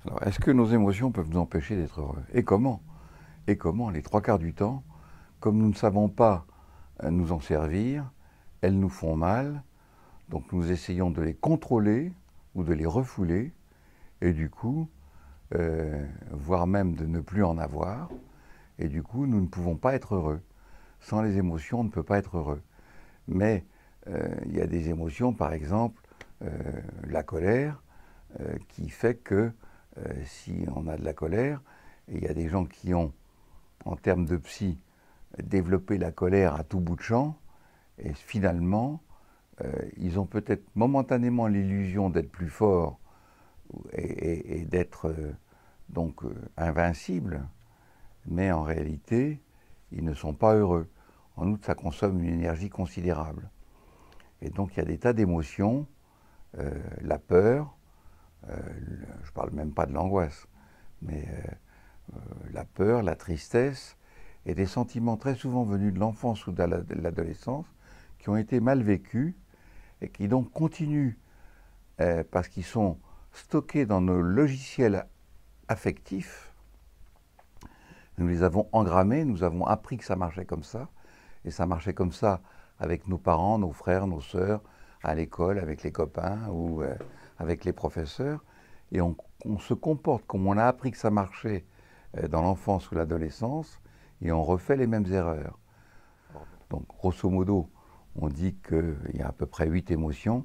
Alors, est-ce que nos émotions peuvent nous empêcher d'être heureux? Et comment? Et comment? Les trois quarts du temps, comme nous ne savons pas nous en servir, elles nous font mal, donc nous essayons de les contrôler ou de les refouler, et du coup, voire même de ne plus en avoir, et du coup, nous ne pouvons pas être heureux. Sans les émotions, on ne peut pas être heureux. Mais il y a des émotions, par exemple, la colère, qui fait que si on a de la colère, et il y a des gens qui ont, en termes de psy, développé la colère à tout bout de champ, et finalement, ils ont peut-être momentanément l'illusion d'être plus forts et d'être donc invincibles, mais en réalité, ils ne sont pas heureux. En outre, ça consomme une énergie considérable. Et donc, il y a des tas d'émotions, la peur, je ne parle même pas de l'angoisse, mais la peur, la tristesse, et des sentiments très souvent venus de l'enfance ou de l'adolescence, qui ont été mal vécus et qui donc continuent, parce qu'ils sont stockés dans nos logiciels affectifs. Nous les avons engrammés, nous avons appris que ça marchait comme ça, et ça marchait comme ça avec nos parents, nos frères, nos sœurs, à l'école, avec les copains ou avec les professeurs, et on se comporte comme on a appris que ça marchait dans l'enfance ou l'adolescence, et on refait les mêmes erreurs. Donc, grosso modo, on dit qu'il y a à peu près 8 émotions: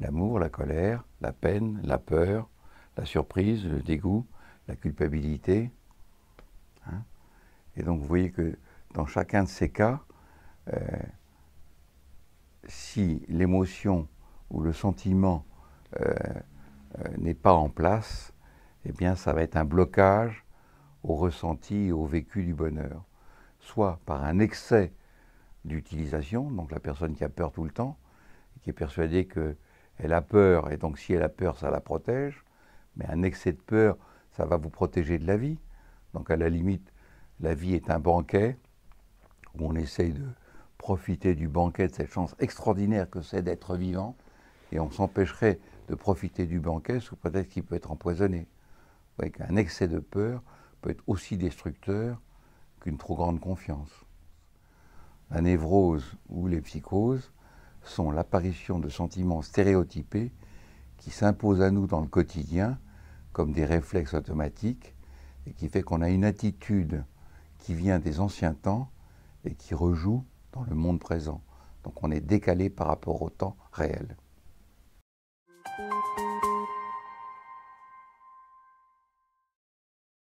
l'amour, la colère, la peine, la peur, la surprise, le dégoût, la culpabilité. Hein. Et donc, vous voyez que dans chacun de ces cas, si l'émotion ou le sentiment n'est pas en place, eh bien, ça va être un blocage au ressenti et au vécu du bonheur. Soit par un excès d'utilisation, donc la personne qui a peur tout le temps, qui est persuadée qu'elle a peur, et donc si elle a peur, ça la protège, mais un excès de peur, ça va vous protéger de la vie. Donc à la limite, la vie est un banquet où on essaye de profiter du banquet, de cette chance extraordinaire que c'est d'être vivant, et on s'empêcherait de profiter du banquet sous prétexte qu'il peut être empoisonné. Vous voyez qu'un excès de peur peut être aussi destructeur qu'une trop grande confiance. La névrose ou les psychoses sont l'apparition de sentiments stéréotypés qui s'imposent à nous dans le quotidien comme des réflexes automatiques et qui fait qu'on a une attitude qui vient des anciens temps et qui rejoue dans le monde présent. Donc on est décalé par rapport au temps réel.